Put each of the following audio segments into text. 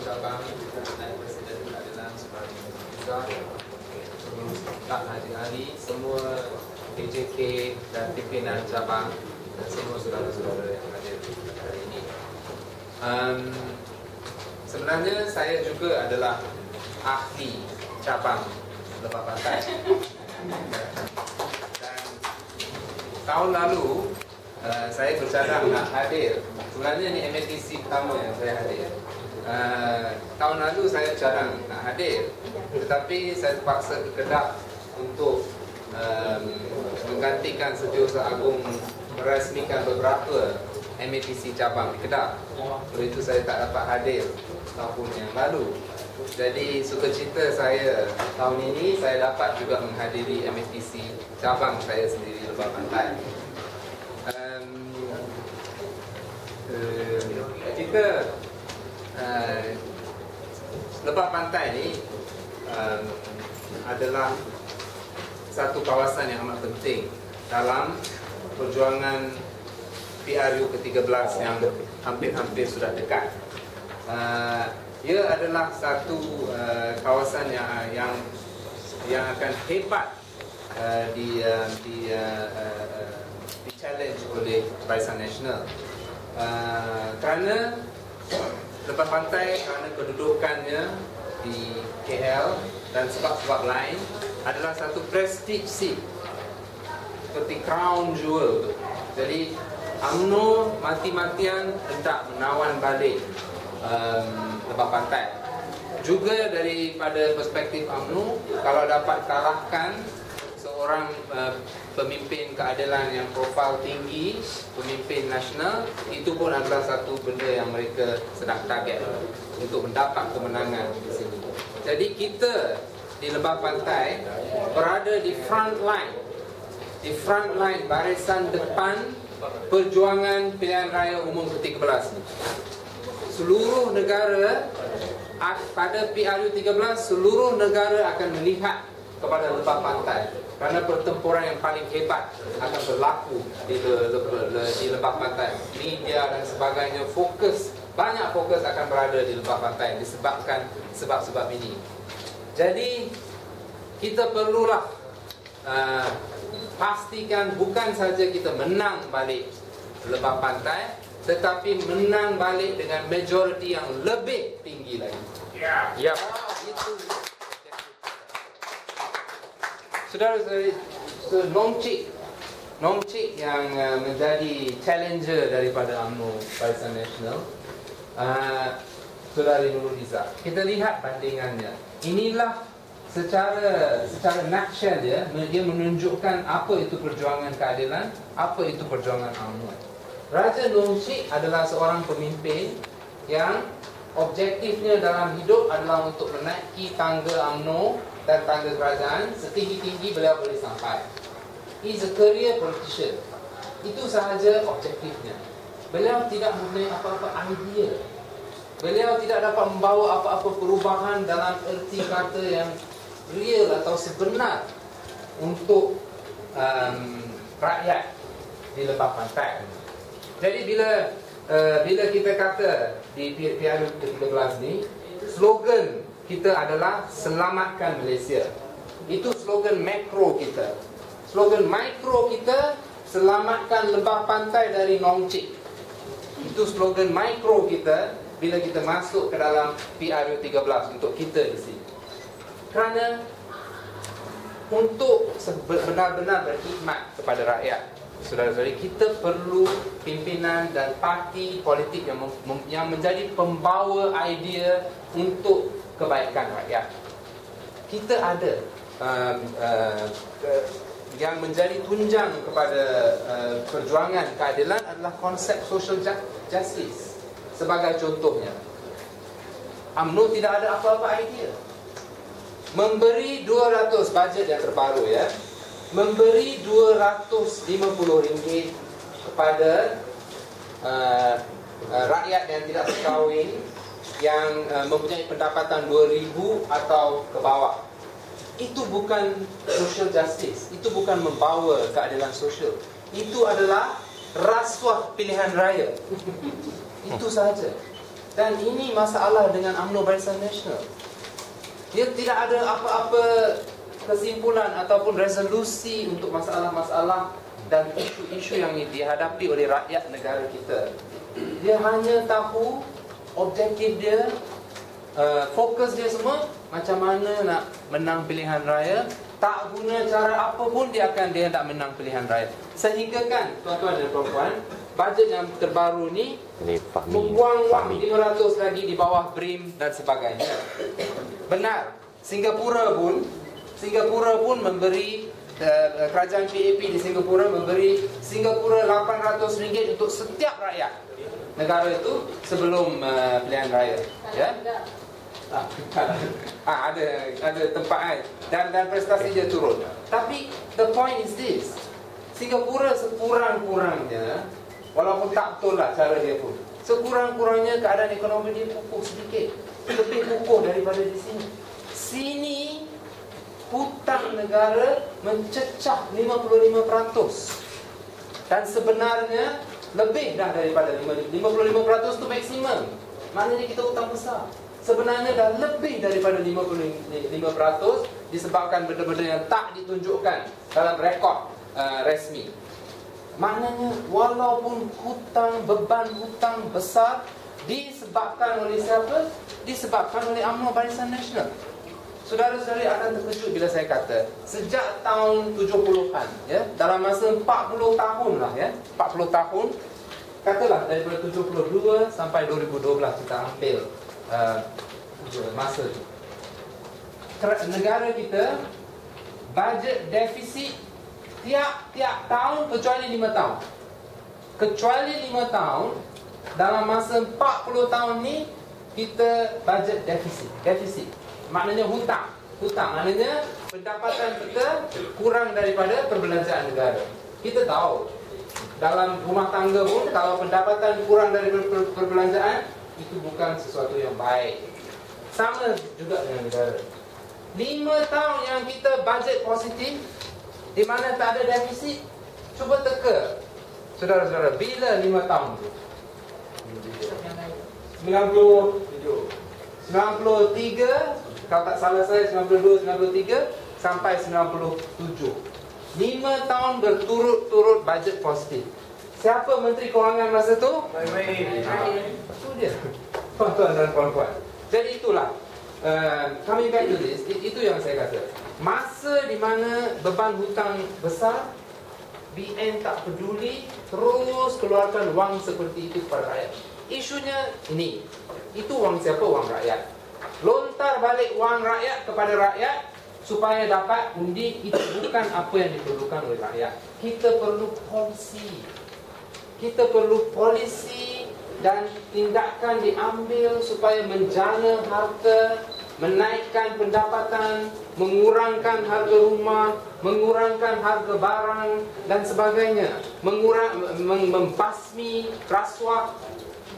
cabang naik Presiden Keadilan Supreme Besar. Sebelum start hari-hari, semua PJK dan pimpinan cabang dan semua saudara-saudara yang hadir hari ini. Sebenarnya saya juga adalah ahli cabang lebah pantai. Dan tahun lalu saya bercadang nak hadir. Sebenarnya ini MATC pertama yang saya hadir. Tahun lalu saya bercadang nak hadir, tetapi saya terpaksa ke Kedah untuk menggantikan Setiausaha Agung merasmikan beberapa MATC cabang di Kedah. Oleh itu saya tak dapat hadir tahun yang lalu. Jadi sukacita saya tahun ini saya dapat juga menghadiri MATC cabang saya sendiri Lebah Pantai. Kita Lebah Pantai ni adalah satu kawasan yang amat penting dalam perjuangan PRU ke-13 yang hampir-hampir sudah dekat. Ia adalah satu kawasan yang akan hebat di challenge oleh Barisan Nasional. Kerana Lebah Pantai, kerana kedudukannya di KL dan sebab-sebab lain adalah satu prestige seat, seperti crown jewel. Jadi UMNO mati-matian hendak menawan balik Lebah Pantai. Juga daripada perspektif UMNO, kalau dapat kalahkan seorang pemimpin keadilan yang profil tinggi, pemimpin nasional, itu pun adalah satu benda yang mereka sedang target untuk mendapat kemenangan di sini. Jadi kita di Lebah Pantai berada di front line barisan depan perjuangan pilihan raya umum ke-13 ni. Seluruh negara pada PRU 13, seluruh negara akan melihat kepada Lebah Pantai kerana pertempuran yang paling hebat akan berlaku di Lebah Pantai. Media dan sebagainya banyak fokus akan berada di Lebah Pantai disebabkan sebab-sebab ini. Jadi kita perlulah pastikan bukan saja kita menang balik Lebah Pantai, tetapi menang balik dengan majoriti yang lebih tinggi lagi. Ya. Itu saudara-saudari, Nong Chik yang menjadi challenger daripada UMNO Barisan Nasional, Saudari Nurul Izzah. Kita lihat bandingannya. Inilah secara nutshell dia menunjukkan apa itu perjuangan keadilan, apa itu perjuangan UMNO. Raja Nong Chik adalah seorang pemimpin yang objektifnya dalam hidup adalah untuk menaiki tangga UMNO dan tangga kerajaan setinggi-tinggi beliau boleh sampai. He's a career politician. Itu sahaja objektifnya. Beliau tidak mempunyai apa-apa idea. Beliau tidak dapat membawa apa-apa perubahan dalam erti kata yang real atau sebenar untuk rakyat di Lebah Pantai. Jadi bila kita kata di PRU ke-13 ni, slogan kita adalah selamatkan Malaysia. Itu slogan makro kita. Slogan mikro kita, selamatkan Lebah Pantai dari Nong Chik. Itu slogan mikro kita bila kita masuk ke dalam PRU 13 untuk kita di sini. Kerana untuk benar-benar berkhidmat kepada rakyat, saudara-saudari, kita perlu pimpinan dan parti politik yang menjadi pembawa idea untuk kebaikan rakyat. Kita ada yang menjadi tunjang kepada perjuangan keadilan adalah konsep social justice. Sebagai contohnya, UMNO tidak ada apa-apa idea. Memberi 200 bajet yang terbaru, ya, memberi RM250 kepada rakyat yang tidak berkahwin, yang mempunyai pendapatan 2,000 atau ke bawah. Itu bukan social justice. Itu bukan membawa keadilan sosial. Itu adalah rasuah pilihan raya. Itu sahaja. Dan ini masalah dengan UMNO Barisan Nasional. Dia tidak ada apa-apa kesimpulan ataupun resolusi untuk masalah-masalah dan isu-isu yang dihadapi oleh rakyat negara kita. Dia hanya tahu objektif dia, fokus dia semua macam mana nak menang pilihan raya. Tak guna cara apa pun dia hendak menang pilihan raya. Sehingga kan tuan-tuan dan puan-puan, bajet yang terbaru ni membuang wang 500 lagi di bawah BRIM dan sebagainya. Benar, Singapura pun memberi kerajaan PAP di Singapura memberi Singapura RM800 untuk setiap rakyat negara itu sebelum pilihan raya, ya. Ada tempat dan prestasi dia turun. Tapi the point is this, Singapura sekurang-kurangnya, walaupun tak betul lah cara dia pun, sekurang-kurangnya keadaan ekonomi dia kukuh sedikit, lebih kukuh daripada di sini. Sini hutang negara mencecah 55%. Dan sebenarnya lebih dah daripada 55% itu maksimum. Maknanya kita hutang besar. Sebenarnya dah lebih daripada 55% disebabkan benda-benda yang tak ditunjukkan dalam rekod resmi. Maknanya walaupun beban hutang besar disebabkan oleh siapa? Disebabkan oleh UMNO Barisan Nasional. Saudara-saudari akan terkejut bila saya kata sejak tahun 70-an, ya, dalam masa 40 tahun lah, ya, 40 tahun, katalah daripada 72 sampai 2012 kita ambil masa itu. Negara kita bajet defisit tiap tahun kecuali 5 tahun. Kecuali 5 tahun, dalam masa 40 tahun ni kita bajet defisit. Maknanya hutang. Maknanya pendapatan kita kurang daripada perbelanjaan negara. Kita tahu dalam rumah tangga pun kalau pendapatan kurang daripada perbelanjaan, itu bukan sesuatu yang baik. Sama juga dengan negara. 5 tahun yang kita bajet positif, di mana tak ada defisit, cuba teka, saudara-saudara, bila 5 tahun tu? 93, kalau tak salah saya 92, 93 sampai 97. 5 tahun berturut-turut bajet positif. Siapa Menteri Kewangan masa tu? Itu dia, tuan-tuan dan puan-puan. Jadi itulah, coming back to this, itu yang saya kata. Masa di mana beban hutang besar, BN tak peduli, terus keluarkan wang seperti itu kepada rakyat. Isunya ini, itu wang siapa? Wang rakyat. Lontar balik wang rakyat kepada rakyat supaya dapat undi, itu bukan apa yang diperlukan oleh rakyat. Kita perlu polisi. Kita perlu polisi dan tindakan diambil supaya menjana harta, menaikkan pendapatan, mengurangkan harga rumah, mengurangkan harga barang dan sebagainya, membasmi rasuah.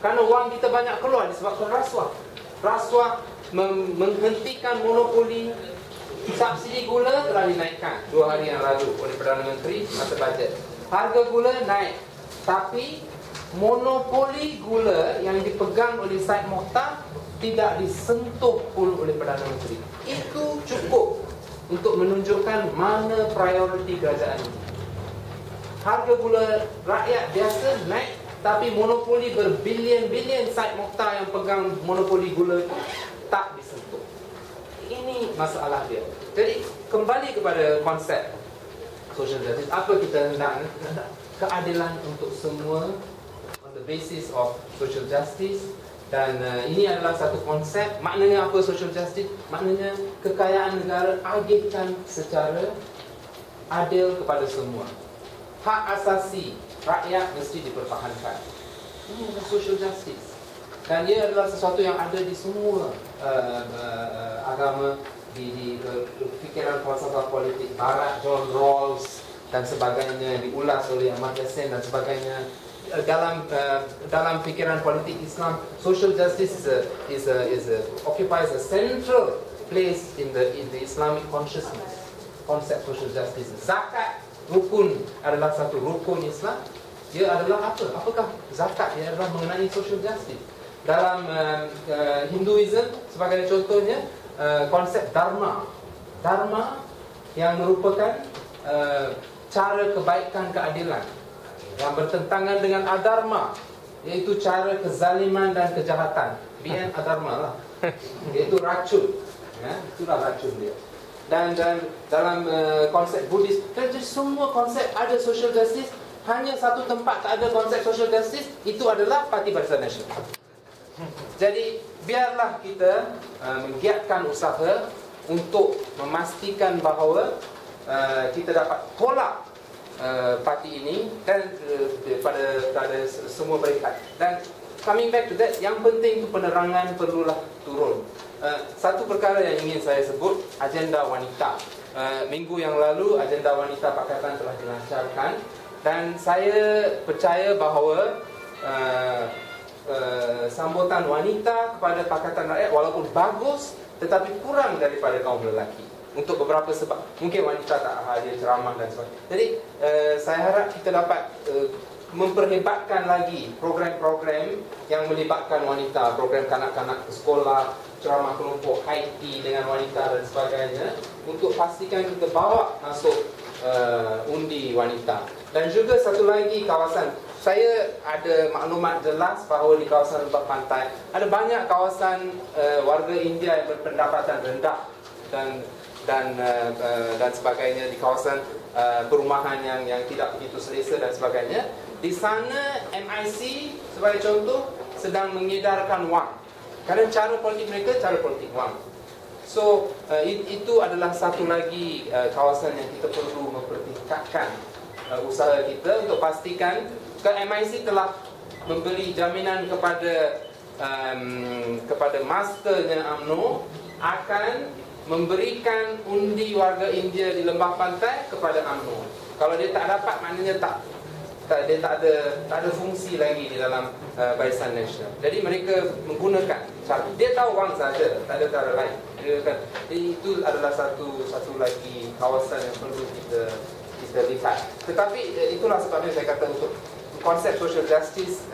Kerana wang kita banyak keluar disebabkan rasuah. Rasuah menghentikan monopoli. Subsidi gula telah dinaikkan 2 hari yang lalu oleh Perdana Menteri masa bajet. Harga gula naik, tapi monopoli gula yang dipegang oleh Syed Mokhtar tidak disentuh pun oleh Perdana Menteri. Itu cukup untuk menunjukkan mana prioriti kerajaan ini. Harga gula rakyat biasa naik, tapi monopoli berbilion-bilion Syed Mokhtar yang pegang monopoli gula itu tak disentuh. Ini masalah dia. Jadi kembali kepada konsep social justice. Apa kita hendak? Keadilan untuk semua on the basis of social justice. Dan ini adalah satu konsep. Maknanya apa social justice? Maknanya kekayaan negara agihkan secara adil kepada semua. Hak asasi rakyat mesti dipertahankan. Ini adalah social justice. Dan ia adalah sesuatu yang ada di semua agama, di fikiran falsafah politik Barat, John Rawls dan sebagainya, diulas oleh Amartya Sen dan sebagainya. Dalam fikiran politik Islam, social justice occupies a central place in the Islamic consciousness. Konsep social justice. Zakat rukun adalah satu rukun Islam. Dia adalah apa? Apakah zakat? Dia adalah mengenai social justice. dalam Hinduism sebagai contohnya, konsep dharma. Dharma yang merupakan cara kebaikan keadilan yang bertentangan dengan adharma, iaitu cara kezaliman dan kejahatan. Bien adharma lah, iaitu racun. Ya, itulah racun dia. Dan dalam konsep Buddhis, jadi semua konsep ada social justice. Hanya satu tempat tak ada konsep social justice, itu adalah Parti Barisan Nasional. Jadi biarlah kita menggiatkan usaha untuk memastikan bahawa kita dapat tolak parti ini dan pada semua peringkat. Dan coming back to that, yang penting itu penerangan perlulah turun. Satu perkara yang ingin saya sebut, agenda wanita. Minggu yang lalu agenda wanita Pakatan telah dilancarkan, dan saya percaya bahawa sambutan wanita kepada Pakatan Rakyat walaupun bagus, tetapi kurang daripada kaum lelaki. Untuk beberapa sebab, mungkin wanita tak hadir ceramah dan sebagainya. Jadi saya harap kita dapat memperhebatkan lagi program-program yang melibatkan wanita, program kanak-kanak ke sekolah, ceramah kelompok Haiti dengan wanita dan sebagainya, untuk pastikan kita bawa masuk undi wanita. Dan juga satu lagi kawasan, saya ada maklumat jelas bahawa di kawasan Lembah Pantai ada banyak kawasan warga India yang berpendapatan rendah dan sebagainya, di kawasan perumahan yang tidak begitu selesa dan sebagainya. Di sana MIC sebagai contoh sedang mengedarkan wang, kerana cara politik mereka cara politik wang. So itu adalah satu lagi kawasan yang kita perlu mempertingkatkan usaha kita untuk pastikan. MIC telah memberi jaminan kepada masternya UMNO akan memberikan undi warga India di Lembah Pantai kepada UMNO. Kalau dia tak dapat, maknanya dia tak ada fungsi lagi di dalam Barisan Nasional. Jadi mereka menggunakan cara, dia tahu wang saja, tak ada cara lain. Jadi itu adalah satu lagi kawasan yang perlu kita lihat. Tetapi itulah sebabnya saya kata untuk konsep social justice,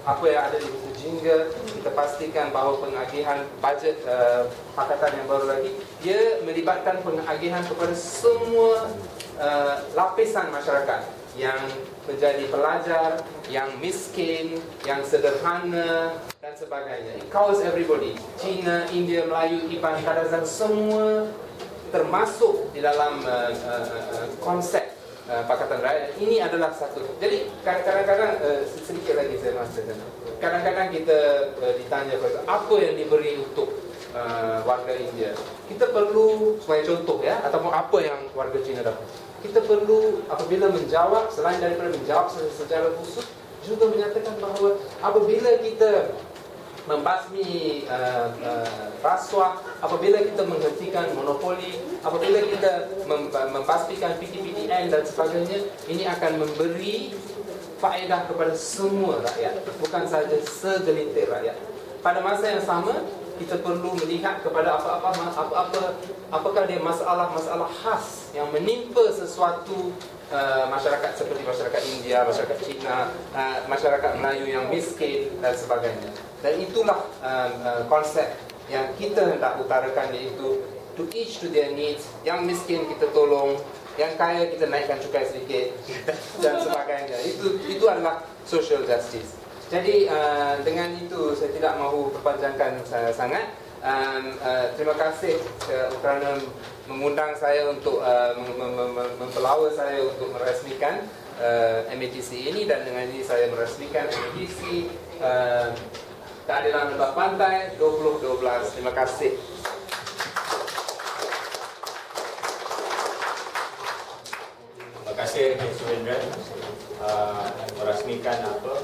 apa yang ada di buku Jingga, kita pastikan bahawa pengagihan bajet pakatan yang baru lagi, dia melibatkan pengagihan kepada semua lapisan masyarakat yang menjadi pelajar, yang miskin, yang sederhana dan sebagainya. It covers everybody. Cina, India, Melayu, Iban, Kadazan, semua termasuk di dalam konsep Pakatan Rakyat. Ini adalah satu. Jadi kadang-kadang sedikit lagi saya maksudkan. Kadang-kadang kita ditanya apa yang diberi untuk warga India. Kita perlu sebagai contoh ya, ataupun apa yang warga Cina dapat. Kita perlu apabila menjawab, selain daripada menjawab secara khusus, juga menyatakan bahawa apabila kita membasmi rasuah, apabila kita menghentikan monopoli, apabila kita mempastikan PTPDN dan sebagainya, ini akan memberi faedah kepada semua rakyat, bukan sahaja segelintir rakyat. Pada masa yang sama, kita perlu melihat kepada apakah dia masalah-masalah khas yang menimpa sesuatu masyarakat seperti masyarakat India, masyarakat Cina, masyarakat Melayu yang miskin dan sebagainya. Dan itulah konsep yang kita hendak utarakan, iaitu to each to their needs. Yang miskin kita tolong, yang kaya kita naikkan cukai sedikit dan sebagainya. Itu adalah social justice. Jadi dengan itu saya tidak mahu perpanjangkan sangat. Terima kasih kerana mengundang saya untuk mempelawa saya untuk meresmikan MATC ini, dan dengan ini saya meresmikan MATC Keadilan Lembah Pantai 2012. Terima kasih. Terima kasih Surendra meresmikan apa